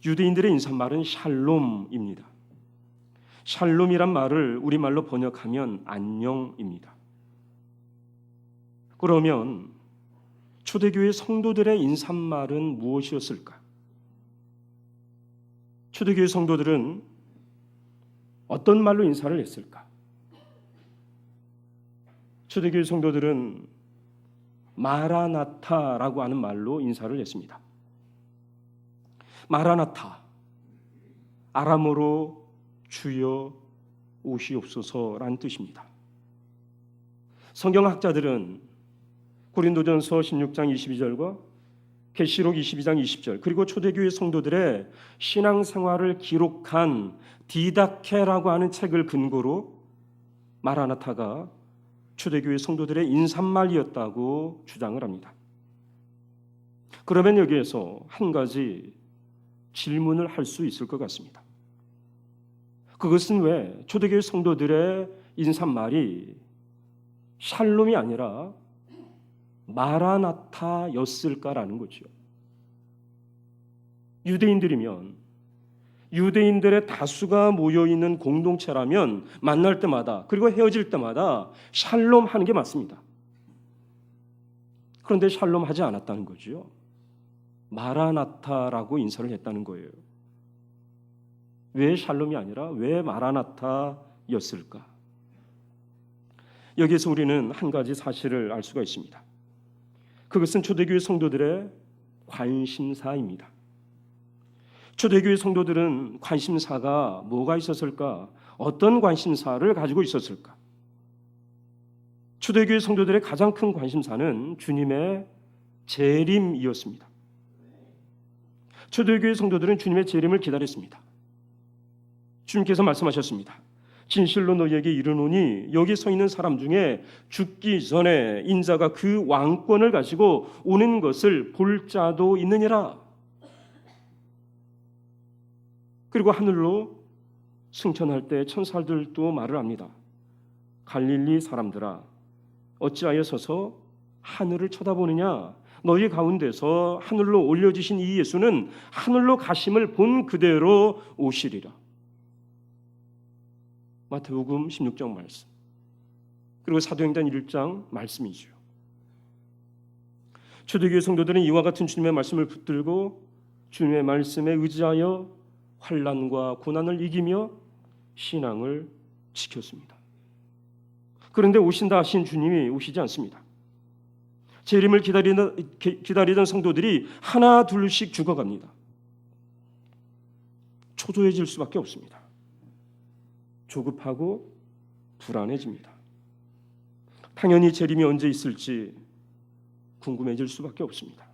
유대인들의 인사말은 샬롬입니다. 샬롬이란 말을 우리말로 번역하면 안녕입니다. 그러면 초대교회 성도들의 인사말은 무엇이었을까? 초대교회 성도들은 어떤 말로 인사를 했을까? 초대교회 성도들은 마라나타라고 하는 말로 인사를 했습니다. 마라나타, 아람어로 주여 오시옵소서라는 뜻입니다. 성경학자들은 고린도전서 16장 22절과 계시록 22장 20절 그리고 초대교회 성도들의 신앙생활을 기록한 디다케라고 하는 책을 근거로 마라나타가 초대교회 성도들의 인사말이었다고 주장을 합니다. 그러면 여기에서 한 가지 질문을 할 수 있을 것 같습니다. 그것은 왜 초대교회 성도들의 인사말이 샬롬이 아니라 마라나타였을까라는 거죠. 유대인들이면 유대인들의 다수가 모여있는 공동체라면 만날 때마다 그리고 헤어질 때마다 샬롬 하는 게 맞습니다. 그런데 샬롬 하지 않았다는 거죠. 마라나타라고 인사를 했다는 거예요. 왜 샬롬이 아니라 왜 마라나타였을까? 여기에서 우리는 한 가지 사실을 알 수가 있습니다. 그것은 초대교회 성도들의 관심사입니다. 초대교회 성도들은 관심사가 뭐가 있었을까? 어떤 관심사를 가지고 있었을까? 초대교회 성도들의 가장 큰 관심사는 주님의 재림이었습니다. 초대교회 성도들은 주님의 재림을 기다렸습니다. 주님께서 말씀하셨습니다. 진실로 너희에게 이르노니 여기 서 있는 사람 중에 죽기 전에 인자가 그 왕권을 가지고 오는 것을 볼 자도 있느니라. 그리고 하늘로 승천할 때 천사들도 말을 합니다. 갈릴리 사람들아 어찌하여 서서 하늘을 쳐다보느냐? 너희 가운데서 하늘로 올려지신 이 예수는 하늘로 가심을 본 그대로 오시리라. 마태복음 16장 말씀 그리고 사도행전 1장 말씀이죠. 초대교회 성도들은 이와 같은 주님의 말씀을 붙들고 주님의 말씀에 의지하여 환난과 고난을 이기며 신앙을 지켰습니다. 그런데 오신다 하신 주님이 오시지 않습니다. 재림을 기다리던 성도들이 하나 둘씩 죽어갑니다. 초조해질 수밖에 없습니다. 조급하고 불안해집니다. 당연히 재림이 언제 있을지 궁금해질 수밖에 없습니다.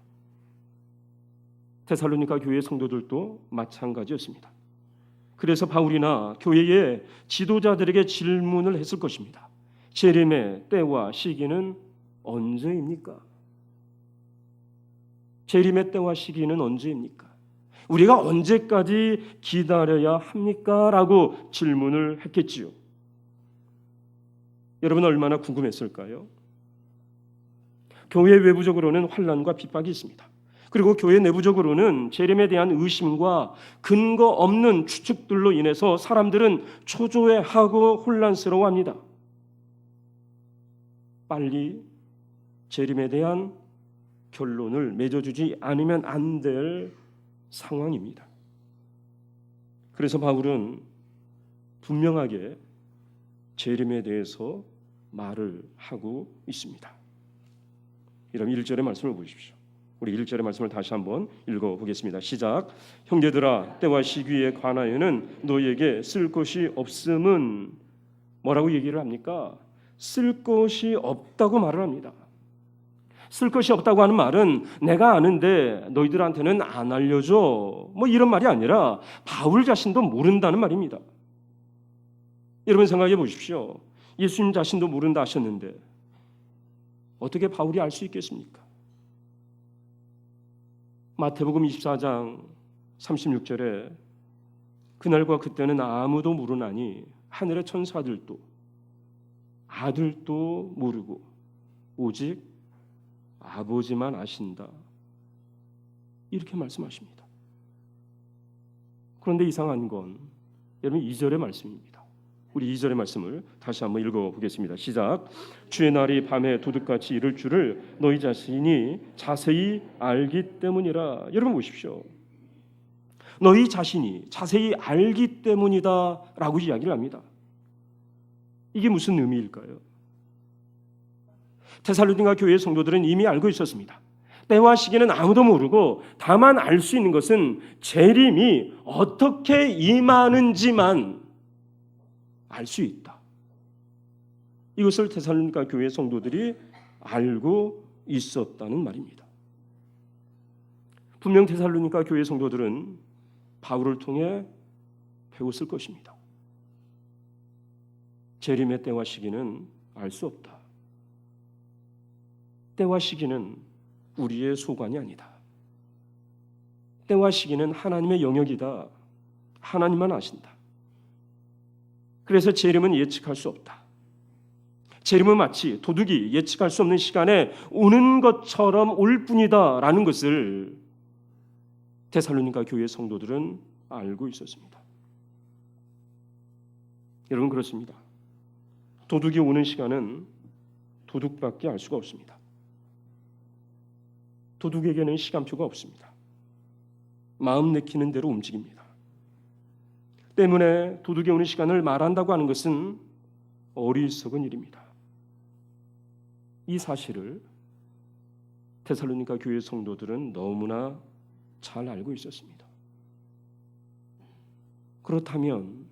데살로니가 교회 성도들도 마찬가지였습니다. 그래서 바울이나 교회의 지도자들에게 질문을 했을 것입니다. 재림의 때와 시기는 언제입니까? 재림의 때와 시기는 언제입니까? 우리가 언제까지 기다려야 합니까? 라고 질문을 했겠지요. 여러분 얼마나 궁금했을까요? 교회 외부적으로는 환난과 핍박이 있습니다. 그리고 교회 내부적으로는 재림에 대한 의심과 근거 없는 추측들로 인해서 사람들은 초조해하고 혼란스러워합니다. 빨리 재림에 대한 결론을 맺어주지 않으면 안 될 상황입니다. 그래서 바울은 분명하게 재림에 대해서 말을 하고 있습니다. 이런 1절의 말씀을 보십시오. 우리 1절의 말씀을 다시 한번 읽어보겠습니다. 시작. 형제들아 때와 시기에 관하여는 너희에게 쓸 것이 없음은 뭐라고 얘기를 합니까? 쓸 것이 없다고 말을 합니다. 쓸 것이 없다고 하는 말은 내가 아는데 너희들한테는 안 알려줘 뭐 이런 말이 아니라 바울 자신도 모른다는 말입니다. 여러분 생각해 보십시오. 예수님 자신도 모른다 하셨는데 어떻게 바울이 알 수 있겠습니까? 마태복음 24장 36절에 그날과 그때는 아무도 모르나니 하늘의 천사들도 아들도 모르고 오직 아버지만 아신다. 이렇게 말씀하십니다. 그런데 이상한 건 여러분 2절의 말씀입니다. 우리 2절의 말씀을 다시 한번 읽어보겠습니다. 시작. 주의 날이 밤에 도둑같이 이를 줄을 너희 자신이 자세히 알기 때문이라. 여러분 보십시오. 너희 자신이 자세히 알기 때문이다 라고 이야기를 합니다. 이게 무슨 의미일까요? 데살로니가 교회의 성도들은 이미 알고 있었습니다. 때와 시기는 아무도 모르고 다만 알 수 있는 것은 재림이 어떻게 임하는지만 알 수 있다. 이것을 데살로니가 교회의 성도들이 알고 있었다는 말입니다. 분명 데살로니가 교회의 성도들은 바울을 통해 배웠을 것입니다. 재림의 때와 시기는 알 수 없다. 때와 시기는 우리의 소관이 아니다. 때와 시기는 하나님의 영역이다. 하나님만 아신다. 그래서 재림은 예측할 수 없다. 재림은 마치 도둑이 예측할 수 없는 시간에 오는 것처럼 올 뿐이다 라는 것을 데살로니가 교회 성도들은 알고 있었습니다. 여러분 그렇습니다. 도둑이 오는 시간은 도둑밖에 알 수가 없습니다. 도둑에게는 시간표가 없습니다. 마음 내키는 대로 움직입니다. 때문에 도둑이 오는 시간을 말한다고 하는 것은 어리석은 일입니다. 이 사실을 데살로니가 교회 성도들은 너무나 잘 알고 있었습니다. 그렇다면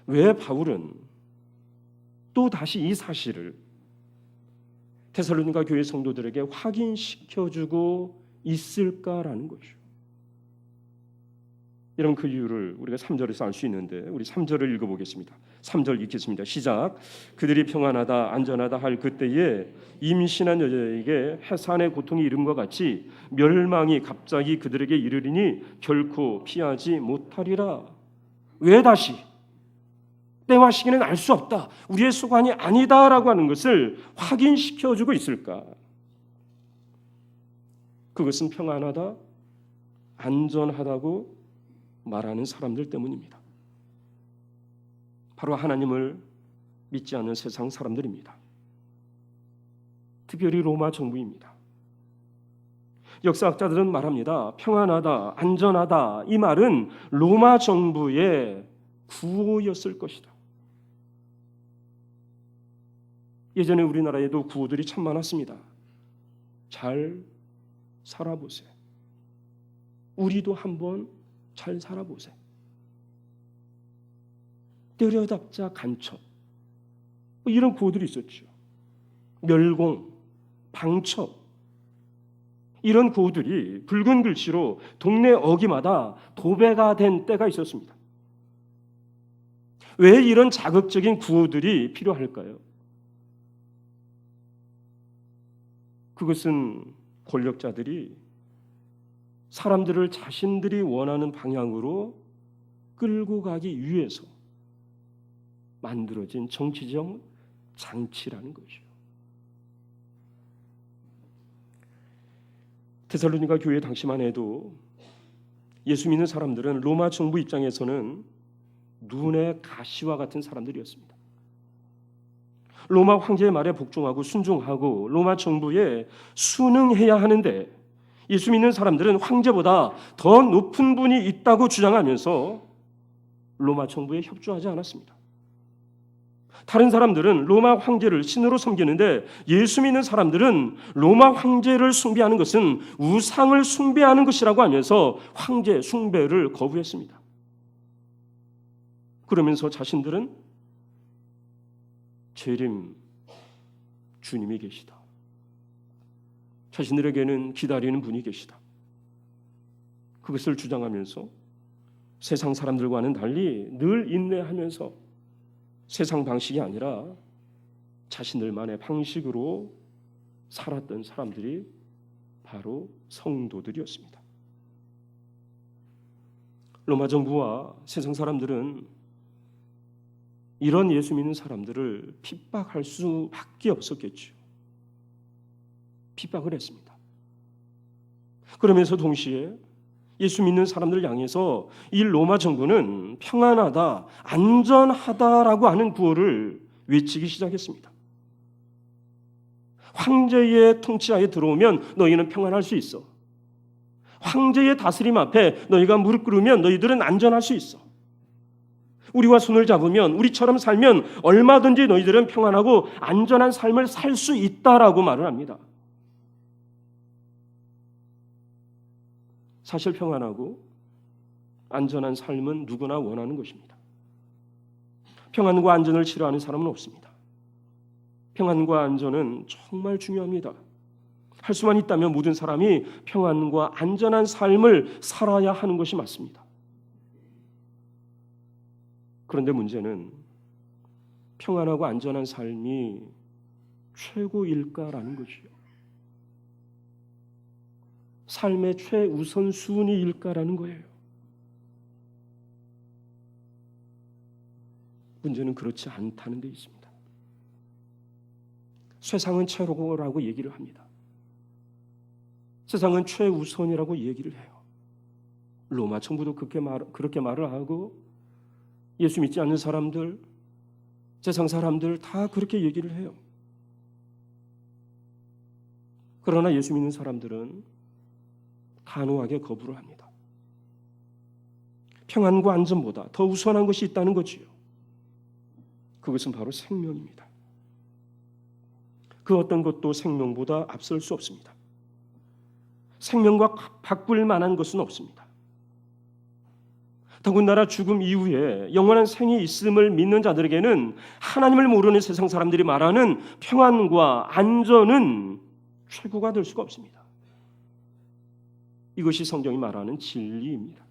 왜 바울은 또 다시 이 사실을 데살로니가 교회 성도들에게 확인시켜주고 있을까라는 거죠. 여러분 그 이유를 우리가 3절에서 알 수 있는데 우리 3절을 읽어보겠습니다. 3절 읽겠습니다. 시작. 그들이 평안하다 안전하다 할 그때에 임신한 여자에게 해산의 고통이 이름과 같이 멸망이 갑자기 그들에게 이르리니 결코 피하지 못하리라. 왜 다시? 때와 시기는 알 수 없다. 우리의 소관이 아니다라고 하는 것을 확인시켜주고 있을까? 그것은 평안하다, 안전하다고 말하는 사람들 때문입니다. 바로 하나님을 믿지 않는 세상 사람들입니다. 특별히 로마 정부입니다. 역사학자들은 말합니다. 평안하다, 안전하다 이 말은 로마 정부의 구호였을 것이다. 예전에 우리나라에도 구호들이 참 많았습니다. 잘 살아보세요. 우리도 한번 잘 살아보세요. 때려잡자 간첩 이런 구호들이 있었죠. 멸공, 방첩 이런 구호들이 붉은 글씨로 동네 어귀마다 도배가 된 때가 있었습니다. 왜 이런 자극적인 구호들이 필요할까요? 그것은 권력자들이 사람들을 자신들이 원하는 방향으로 끌고 가기 위해서 만들어진 정치적 장치라는 거죠. 데살로니가 교회 당시만 해도 예수 믿는 사람들은 로마 정부 입장에서는 눈의 가시와 같은 사람들이었습니다. 로마 황제의 말에 복종하고 순종하고 로마 정부에 순응해야 하는데 예수 믿는 사람들은 황제보다 더 높은 분이 있다고 주장하면서 로마 정부에 협조하지 않았습니다. 다른 사람들은 로마 황제를 신으로 섬기는데 예수 믿는 사람들은 로마 황제를 숭배하는 것은 우상을 숭배하는 것이라고 하면서 황제 숭배를 거부했습니다. 그러면서 자신들은 재림 주님이 계시다. 자신들에게는 기다리는 분이 계시다. 그것을 주장하면서 세상 사람들과는 달리 늘 인내하면서 세상 방식이 아니라 자신들만의 방식으로 살았던 사람들이 바로 성도들이었습니다. 로마 정부와 세상 사람들은 이런 예수 믿는 사람들을 핍박할 수밖에 없었겠죠. 핍박을 했습니다. 그러면서 동시에 예수 믿는 사람들을 향해서 이 로마 정부는 평안하다, 안전하다라고 하는 구호를 외치기 시작했습니다. 황제의 통치하에 들어오면 너희는 평안할 수 있어. 황제의 다스림 앞에 너희가 무릎 꿇으면 너희들은 안전할 수 있어. 우리와 손을 잡으면, 우리처럼 살면 얼마든지 너희들은 평안하고 안전한 삶을 살 수 있다라고 말을 합니다. 사실 평안하고 안전한 삶은 누구나 원하는 것입니다. 평안과 안전을 싫어하는 사람은 없습니다. 평안과 안전은 정말 중요합니다. 할 수만 있다면 모든 사람이 평안과 안전한 삶을 살아야 하는 것이 맞습니다. 그런데 문제는 평안하고 안전한 삶이 최고일까라는 것이요. 삶의 최우선순위일까라는 거예요. 문제는 그렇지 않다는 데 있습니다. 세상은 최고라고 얘기를 합니다. 세상은 최우선이라고 얘기를 해요. 로마 정부도 그렇게 말을 하고 예수 믿지 않는 사람들, 세상 사람들 다 그렇게 얘기를 해요. 그러나 예수 믿는 사람들은 단호하게 거부를 합니다. 평안과 안전보다 더 우선한 것이 있다는 거지요. 그것은 바로 생명입니다. 그 어떤 것도 생명보다 앞설 수 없습니다. 생명과 바꿀 만한 것은 없습니다. 더군다나 죽음 이후에 영원한 생이 있음을 믿는 자들에게는 하나님을 모르는 세상 사람들이 말하는 평안과 안전은 최고가 될 수가 없습니다. 이것이 성경이 말하는 진리입니다.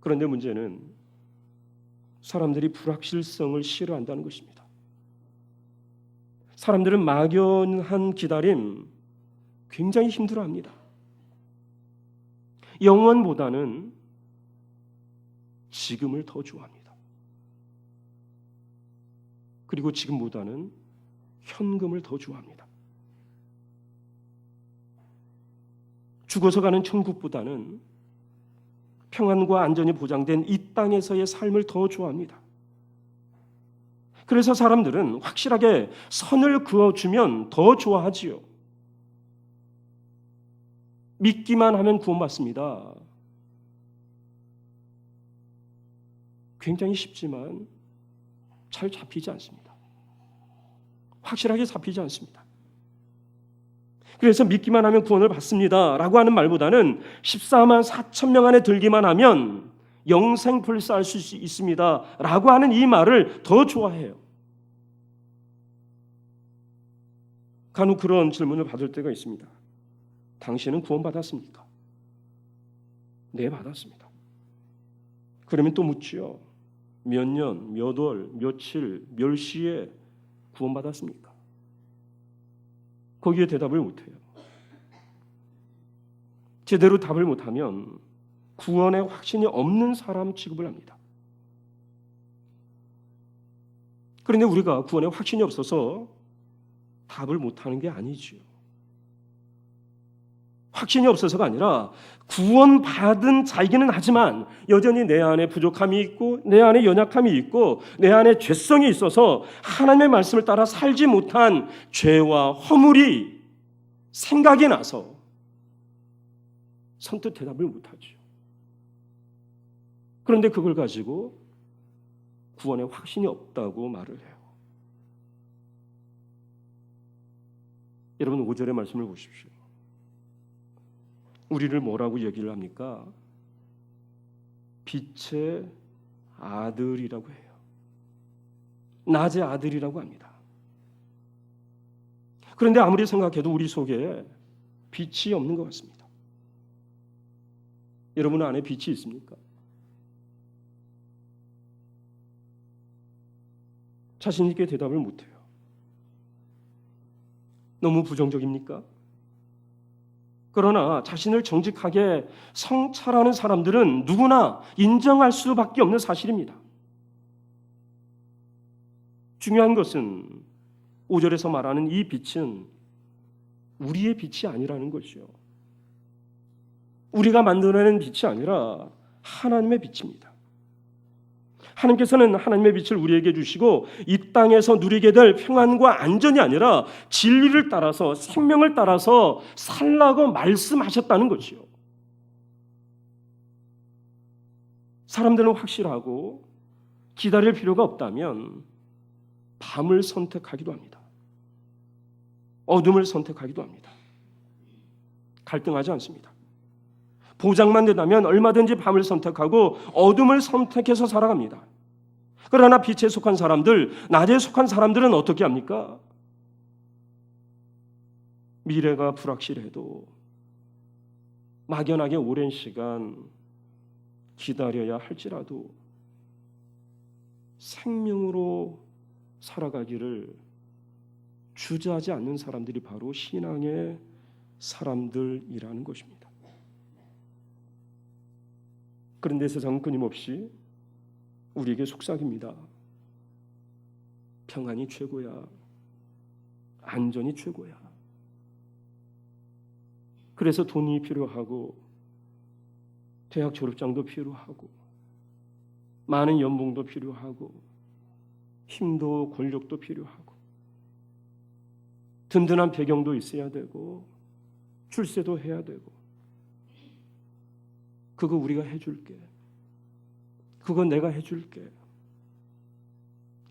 그런데 문제는 사람들이 불확실성을 싫어한다는 것입니다. 사람들은 막연한 기다림 굉장히 힘들어합니다. 영원보다는 지금을 더 좋아합니다. 그리고 지금보다는 현금을 더 좋아합니다. 죽어서 가는 천국보다는 평안과 안전이 보장된 이 땅에서의 삶을 더 좋아합니다. 그래서 사람들은 확실하게 선을 그어주면 더 좋아하지요. 믿기만 하면 구원받습니다. 굉장히 쉽지만 잘 잡히지 않습니다. 확실하게 잡히지 않습니다. 그래서 믿기만 하면 구원을 받습니다 라고 하는 말보다는 14만 4천 명 안에 들기만 하면 영생불사할 수 있습니다 라고 하는 이 말을 더 좋아해요. 간혹 그런 질문을 받을 때가 있습니다. 당신은 구원받았습니까? 네, 받았습니다. 그러면 또 묻지요. 몇 년, 몇 월, 며칠, 몇 시에 구원받았습니까? 거기에 대답을 못해요. 제대로 답을 못하면 구원의 확신이 없는 사람 취급을 합니다. 그런데 우리가 구원의 확신이 없어서 답을 못하는 게 아니지요. 확신이 없어서가 아니라 구원받은 자이기는 하지만 여전히 내 안에 부족함이 있고 내 안에 연약함이 있고 내 안에 죄성이 있어서 하나님의 말씀을 따라 살지 못한 죄와 허물이 생각이 나서 선뜻 대답을 못하죠. 그런데 그걸 가지고 구원의 확신이 없다고 말을 해요. 여러분 5절의 말씀을 보십시오. 우리를 뭐라고 얘기를 합니까? 빛의 아들이라고 해요. 낮의 아들이라고 합니다. 그런데 아무리 생각해도 우리 속에 빛이 없는 것 같습니다. 여러분 안에 빛이 있습니까? 자신 있게 대답을 못해요. 너무 부정적입니까? 그러나 자신을 정직하게 성찰하는 사람들은 누구나 인정할 수밖에 없는 사실입니다. 중요한 것은 5절에서 말하는 이 빛은 우리의 빛이 아니라는 것이요. 우리가 만들어낸 빛이 아니라 하나님의 빛입니다. 하나님께서는 하나님의 빛을 우리에게 주시고 이 땅에서 누리게 될 평안과 안전이 아니라 진리를 따라서 생명을 따라서 살라고 말씀하셨다는 것이요. 사람들은 확실하고 기다릴 필요가 없다면 밤을 선택하기도 합니다. 어둠을 선택하기도 합니다. 갈등하지 않습니다. 보장만 된다면 얼마든지 밤을 선택하고 어둠을 선택해서 살아갑니다. 그러나 빛에 속한 사람들, 낮에 속한 사람들은 어떻게 합니까? 미래가 불확실해도 막연하게 오랜 시간 기다려야 할지라도 생명으로 살아가기를 주저하지 않는 사람들이 바로 신앙의 사람들이라는 것입니다. 그런데 세상은 끊임없이 우리에게 속삭입니다. 평안이 최고야. 안전이 최고야. 그래서 돈이 필요하고 대학 졸업장도 필요하고 많은 연봉도 필요하고 힘도 권력도 필요하고 든든한 배경도 있어야 되고 출세도 해야 되고 그거 우리가 해줄게. 그거 내가 해줄게.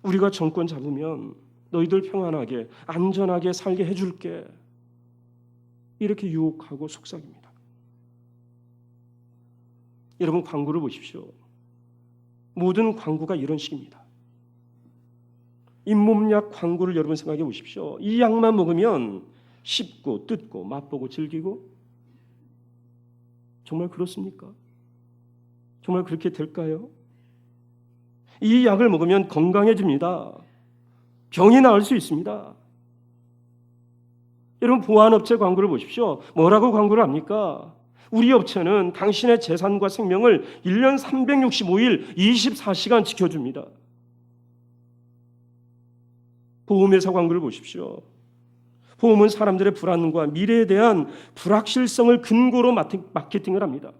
우리가 정권 잡으면 너희들 평안하게 안전하게 살게 해줄게. 이렇게 유혹하고 속삭입니다. 여러분 광고를 보십시오. 모든 광고가 이런 식입니다. 잇몸약 광고를 여러분 생각해 보십시오. 이 약만 먹으면 씹고 뜯고 맛보고 즐기고 정말 그렇습니까? 정말 그렇게 될까요? 이 약을 먹으면 건강해집니다. 병이 나을 수 있습니다. 여러분 보안업체 광고를 보십시오. 뭐라고 광고를 합니까? 우리 업체는 당신의 재산과 생명을 1년 365일 24시간 지켜줍니다. 보험회사 광고를 보십시오. 보험은 사람들의 불안과 미래에 대한 불확실성을 근거로 마케팅을 합니다.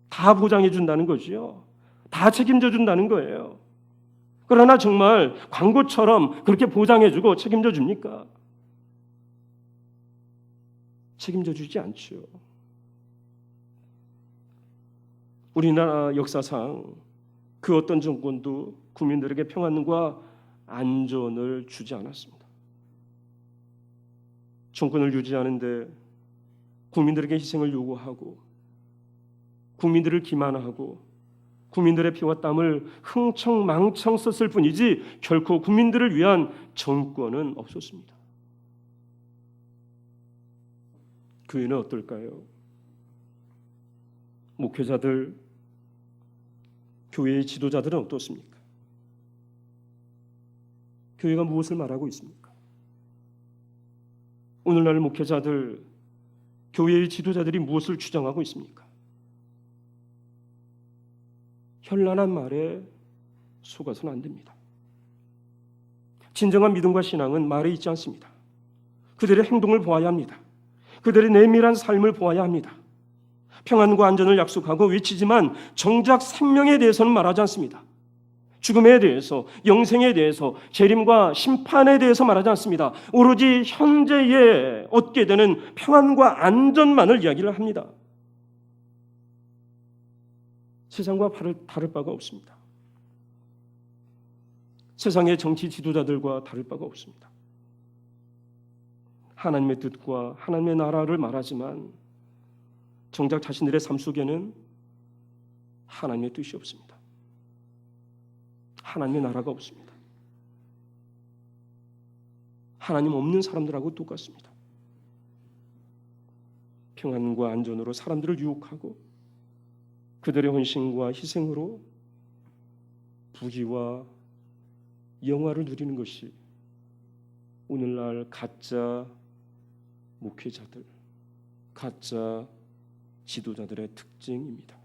다 보장해 준다는 거죠. 다 책임져 준다는 거예요. 그러나 정말 광고처럼 그렇게 보장해 주고 책임져 줍니까? 책임져 주지 않죠. 우리나라 역사상 그 어떤 정권도 국민들에게 평안과 안전을 주지 않았습니다. 정권을 유지하는데 국민들에게 희생을 요구하고 국민들을 기만하고 국민들의 피와 땀을 흥청망청 썼을 뿐이지 결코 국민들을 위한 정권은 없었습니다. 교회는 어떨까요? 목회자들, 교회의 지도자들은 어떻습니까? 교회가 무엇을 말하고 있습니까? 오늘날 목회자들, 교회의 지도자들이 무엇을 주장하고 있습니까? 현란한 말에 속아서는 안 됩니다. 진정한 믿음과 신앙은 말에 있지 않습니다. 그들의 행동을 보아야 합니다. 그들의 내밀한 삶을 보아야 합니다. 평안과 안전을 약속하고 외치지만 정작 생명에 대해서는 말하지 않습니다. 죽음에 대해서, 영생에 대해서, 재림과 심판에 대해서 말하지 않습니다. 오로지 현재에 얻게 되는 평안과 안전만을 이야기를 합니다. 세상과 다를 바가 없습니다. 세상의 정치 지도자들과 다를 바가 없습니다. 하나님의 뜻과 하나님의 나라를 말하지만 정작 자신들의 삶 속에는 하나님의 뜻이 없습니다. 하나님의 나라가 없습니다. 하나님 없는 사람들하고 똑같습니다. 평안과 안전으로 사람들을 유혹하고 그들의 헌신과 희생으로 부귀와 영화를 누리는 것이 오늘날 가짜 목회자들, 가짜 지도자들의 특징입니다.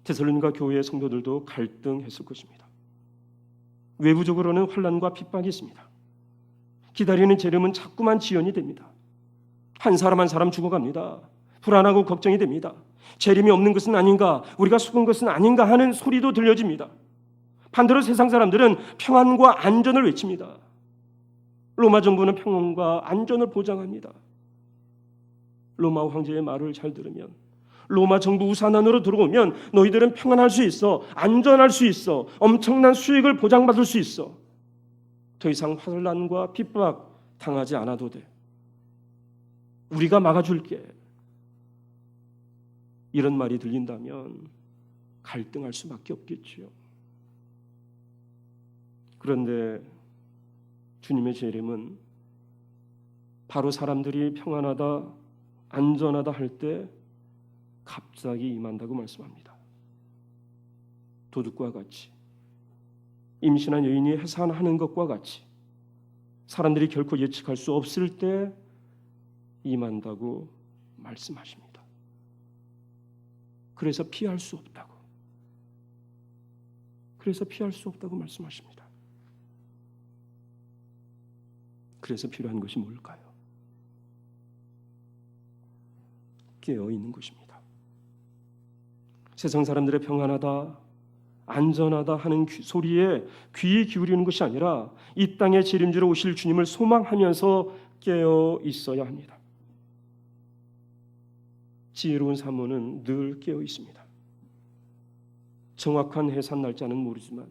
데살로니가 교회의 성도들도 갈등했을 것입니다. 외부적으로는 환난과 핍박이 있습니다. 기다리는 재림은 자꾸만 지연이 됩니다. 한 사람 한 사람 죽어갑니다. 불안하고 걱정이 됩니다. 재림이 없는 것은 아닌가, 우리가 속은 것은 아닌가 하는 소리도 들려집니다. 반대로 세상 사람들은 평안과 안전을 외칩니다. 로마 정부는 평안과 안전을 보장합니다. 로마 황제의 말을 잘 들으면, 로마 정부 우산 안으로 들어오면 너희들은 평안할 수 있어, 안전할 수 있어, 엄청난 수익을 보장받을 수 있어, 더 이상 환난과 핍박 당하지 않아도 돼, 우리가 막아줄게. 이런 말이 들린다면 갈등할 수밖에 없겠지요. 그런데 주님의 재림은 바로 사람들이 평안하다, 안전하다 할 때 갑자기 임한다고 말씀합니다. 도둑과 같이, 임신한 여인이 해산하는 것과 같이 사람들이 결코 예측할 수 없을 때 임한다고 말씀하십니다. 그래서 피할 수 없다고, 그래서 피할 수 없다고 말씀하십니다. 그래서 필요한 것이 뭘까요? 깨어 있는 것입니다. 세상 사람들의 평안하다, 안전하다 하는 소리에 귀 기울이는 것이 아니라 이 땅에 재림지로 오실 주님을 소망하면서 깨어 있어야 합니다. 지혜로운 사모는 늘 깨어 있습니다. 정확한 해산 날짜는 모르지만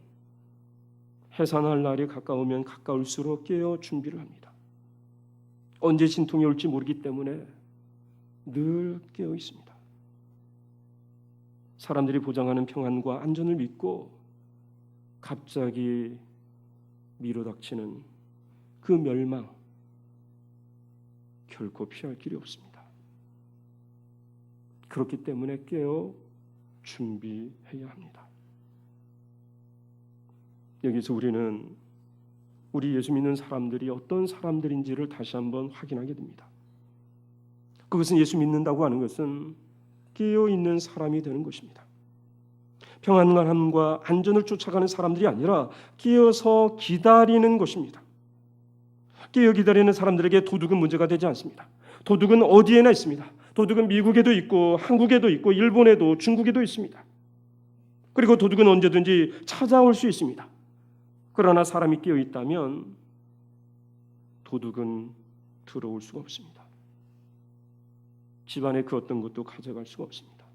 해산할 날이 가까우면 가까울수록 깨어 준비를 합니다. 언제 진통이 올지 모르기 때문에 늘 깨어 있습니다. 사람들이 보장하는 평안과 안전을 믿고 갑자기 밀어닥치는 그 멸망, 결코 피할 길이 없습니다. 그렇기 때문에 깨어 준비해야 합니다. 여기서 우리는 우리 예수 믿는 사람들이 어떤 사람들인지를 다시 한번 확인하게 됩니다. 그것은 예수 믿는다고 하는 것은 깨어 있는 사람이 되는 것입니다. 평안함과 안전을 쫓아가는 사람들이 아니라 깨어서 기다리는 것입니다. 깨어 기다리는 사람들에게 도둑은 문제가 되지 않습니다. 도둑은 어디에나 있습니다. 도둑은 미국에도 있고 한국에도 있고 일본에도 중국에도 있습니다. 그리고 도둑은 언제든지 찾아올 수 있습니다. 그러나 사람이 깨어 있다면 도둑은 들어올 수가 없습니다. 집안에 그 어떤 것도 가져갈 수가 없습니다.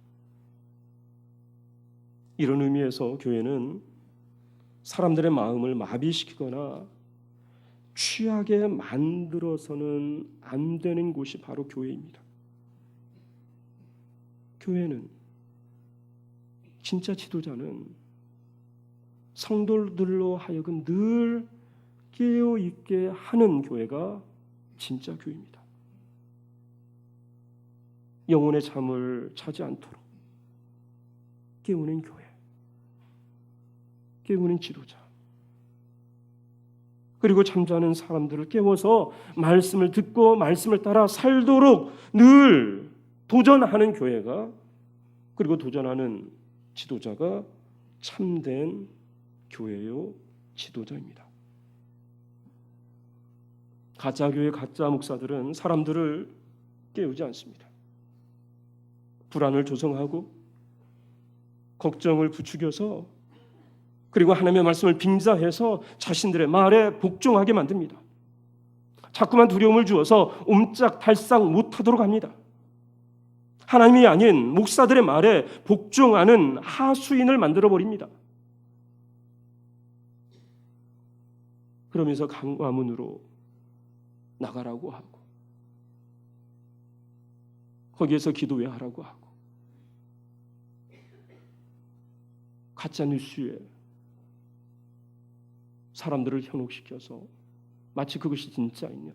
이런 의미에서 교회는 사람들의 마음을 마비시키거나 취하게 만들어서는 안 되는 곳이 바로 교회입니다. 교회는, 진짜 지도자는 성도들로 하여금 늘 깨어 있게 하는 교회가 진짜 교회입니다. 영혼의 잠을 자지 않도록 깨우는 교회, 깨우는 지도자, 그리고 잠자는 사람들을 깨워서 말씀을 듣고 말씀을 따라 살도록 늘 도전하는 교회가, 그리고 도전하는 지도자가 참된 교회요 지도자입니다. 가짜 교회, 가짜 목사들은 사람들을 깨우지 않습니다. 불안을 조성하고 걱정을 부추겨서, 그리고 하나님의 말씀을 빙자해서 자신들의 말에 복종하게 만듭니다. 자꾸만 두려움을 주어서 옴짝달싹 못하도록 합니다. 하나님이 아닌 목사들의 말에 복종하는 하수인을 만들어버립니다. 그러면서 강화문으로 나가라고 하고, 거기에서 기도회 하라고 하고, 가짜 뉴스에 사람들을 현혹시켜서 마치 그것이 진짜이냐,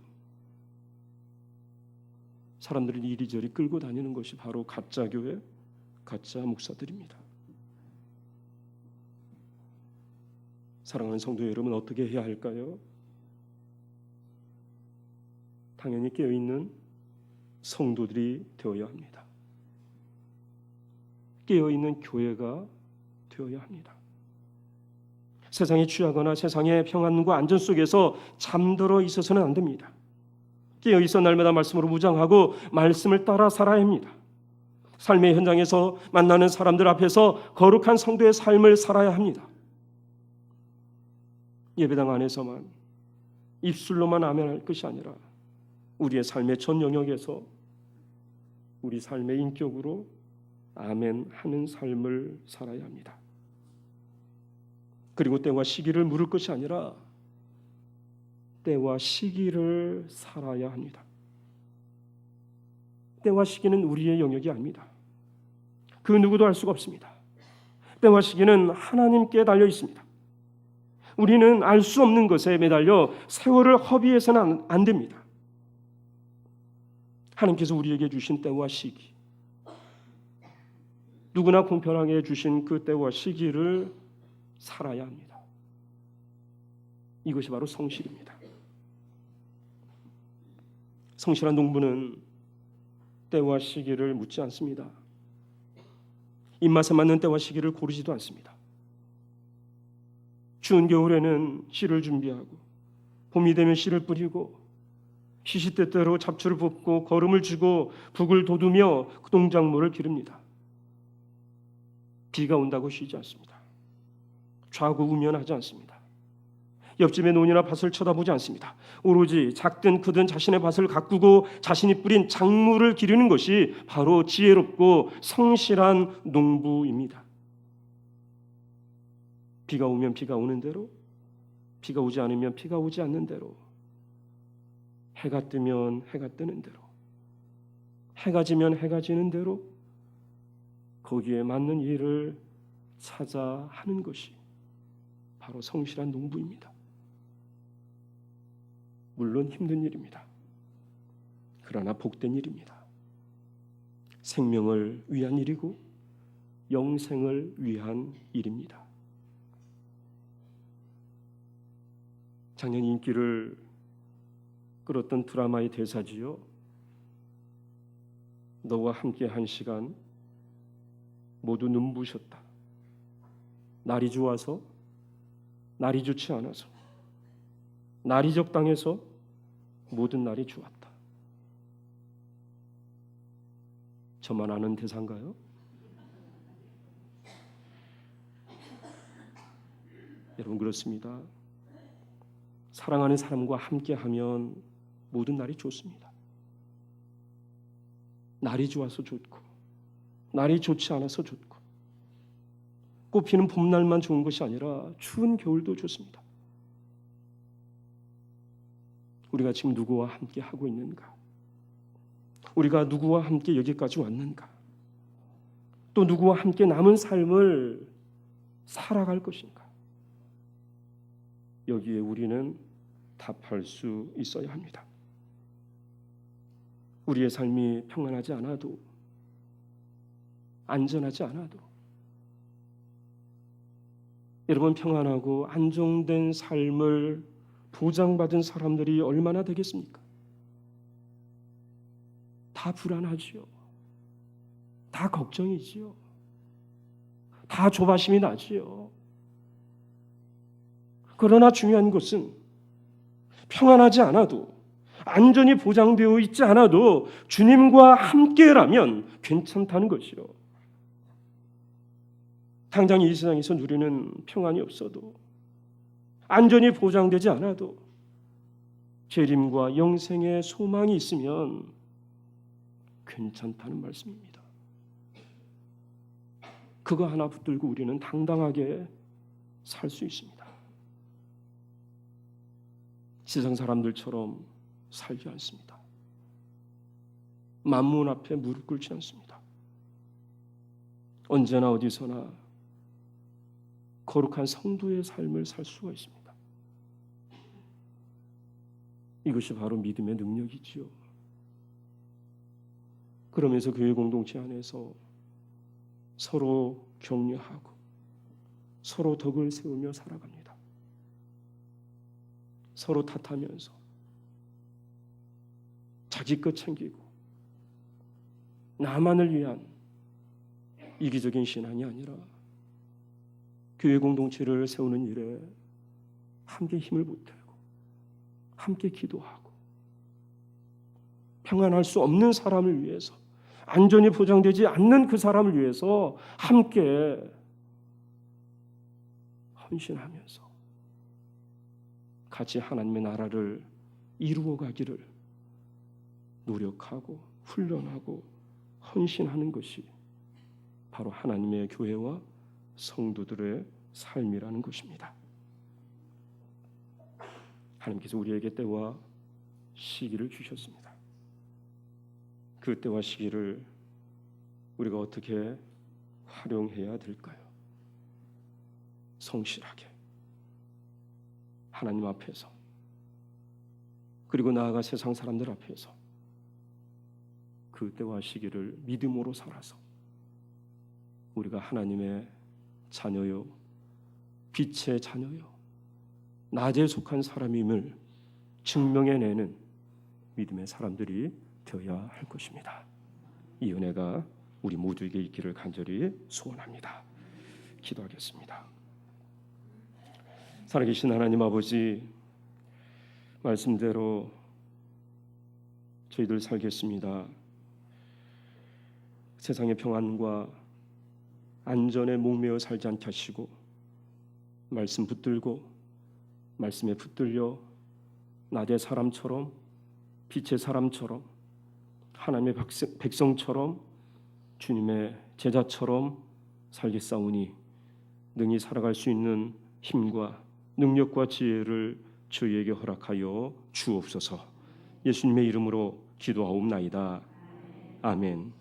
사람들을 이리저리 끌고 다니는 것이 바로 가짜 교회, 가짜 목사들입니다. 사랑하는 성도 여러분, 어떻게 해야 할까요? 당연히 깨어있는 성도들이 되어야 합니다. 깨어있는 교회가 되어야 합니다. 세상에 취하거나 세상의 평안과 안전 속에서 잠들어 있어서는 안 됩니다. 깨어있어 날마다 말씀으로 무장하고 말씀을 따라 살아야 합니다. 삶의 현장에서 만나는 사람들 앞에서 거룩한 성도의 삶을 살아야 합니다. 예배당 안에서만 입술로만 아멘할 것이 아니라 우리의 삶의 전 영역에서 우리 삶의 인격으로 아멘하는 삶을 살아야 합니다. 그리고 때와 시기를 물을 것이 아니라 때와 시기를 살아야 합니다. 때와 시기는 우리의 영역이 아닙니다. 그 누구도 알 수가 없습니다. 때와 시기는 하나님께 달려 있습니다. 우리는 알 수 없는 것에 매달려 세월을 허비해서는 안 됩니다. 하나님께서 우리에게 주신 때와 시기, 누구나 공평하게 주신 그 때와 시기를 살아야 합니다. 이것이 바로 성실입니다. 성실한 농부는 때와 시기를 묻지 않습니다. 입맛에 맞는 때와 시기를 고르지도 않습니다. 추운 겨울에는 씨를 준비하고 봄이 되면 씨를 뿌리고 시시때때로 잡초를 뽑고 거름을 주고 북을 돋우며 농작물을 기릅니다. 비가 온다고 쉬지 않습니다. 좌고우면하지 않습니다. 옆집의 논이나 밭을 쳐다보지 않습니다. 오로지 작든 크든 자신의 밭을 가꾸고 자신이 뿌린 작물을 기르는 것이 바로 지혜롭고 성실한 농부입니다. 비가 오면 비가 오는 대로, 비가 오지 않으면 비가 오지 않는 대로, 해가 뜨면 해가 뜨는 대로, 해가 지면 해가 지는 대로 거기에 맞는 일을 찾아 하는 것이 바로 성실한 농부입니다. 물론 힘든 일입니다. 그러나 복된 일입니다. 생명을 위한 일이고 영생을 위한 일입니다. 작년 인기를 끌었던 드라마의 대사지요. 너와 함께 한 시간 모두 눈부셨다. 날이 좋아서, 날이 좋지 않아서, 날이 적당해서 모든 날이 좋았다. 저만 아는 대사인가요? 여러분, 그렇습니다. 사랑하는 사람과 함께하면 모든 날이 좋습니다. 날이 좋아서 좋고 날이 좋지 않아서 좋고 꽃피는 봄날만 좋은 것이 아니라 추운 겨울도 좋습니다. 우리가 지금 누구와 함께 하고 있는가? 우리가 누구와 함께 여기까지 왔는가? 또 누구와 함께 남은 삶을 살아갈 것인가? 여기에 우리는 답할 수 있어야 합니다. 우리의 삶이 평안하지 않아도, 안전하지 않아도, 여러분, 평안하고 안정된 삶을 보장받은 사람들이 얼마나 되겠습니까? 다 불안하지요. 다 걱정이지요. 다 조바심이 나지요. 그러나 중요한 것은 평안하지 않아도, 안전이 보장되어 있지 않아도 주님과 함께라면 괜찮다는 것이요. 당장 이 세상에서 누리는 평안이 없어도, 안전이 보장되지 않아도 재림과 영생의 소망이 있으면 괜찮다는 말씀입니다. 그거 하나 붙들고 우리는 당당하게 살 수 있습니다. 세상 사람들처럼 살지 않습니다. 만문 앞에 무릎 꿇지 않습니다. 언제나 어디서나 거룩한 성도의 삶을 살 수가 있습니다. 이것이 바로 믿음의 능력이지요. 그러면서 교회 공동체 안에서 서로 격려하고 서로 덕을 세우며 살아갑니다. 서로 탓하면서 자기 것 챙기고 나만을 위한 이기적인 신앙이 아니라 교회 공동체를 세우는 일에 함께 힘을 보태고 함께 기도하고 평안할 수 없는 사람을 위해서, 안전이 보장되지 않는 그 사람을 위해서 함께 헌신하면서 같이 하나님의 나라를 이루어 가기를 노력하고 훈련하고 헌신하는 것이 바로 하나님의 교회와 성도들의 삶이라는 것입니다. 하나님께서 우리에게 때와 시기를 주셨습니다. 그 때와 시기를 우리가 어떻게 활용해야 될까요? 성실하게 하나님 앞에서, 그리고 나아가 세상 사람들 앞에서 그 때와 시기를 믿음으로 살아서 우리가 하나님의 자녀요, 빛의 자녀요, 낮에 속한 사람임을 증명해내는 믿음의 사람들이 되어야 할 것입니다. 이 은혜가 우리 모두에게 있기를 간절히 소원합니다. 기도하겠습니다. 살아계신 하나님 아버지, 말씀대로 저희들 살겠습니다. 세상의 평안과 안전에 목매어 살지 않게 하시고, 말씀 붙들고 말씀에 붙들려 낮의 사람처럼, 빛의 사람처럼, 하나님의 백성처럼, 주님의 제자처럼 살겠사오니 능히 살아갈 수 있는 힘과 능력과 지혜를 저희에게 허락하여 주옵소서. 예수님의 이름으로 기도하옵나이다. 아멘.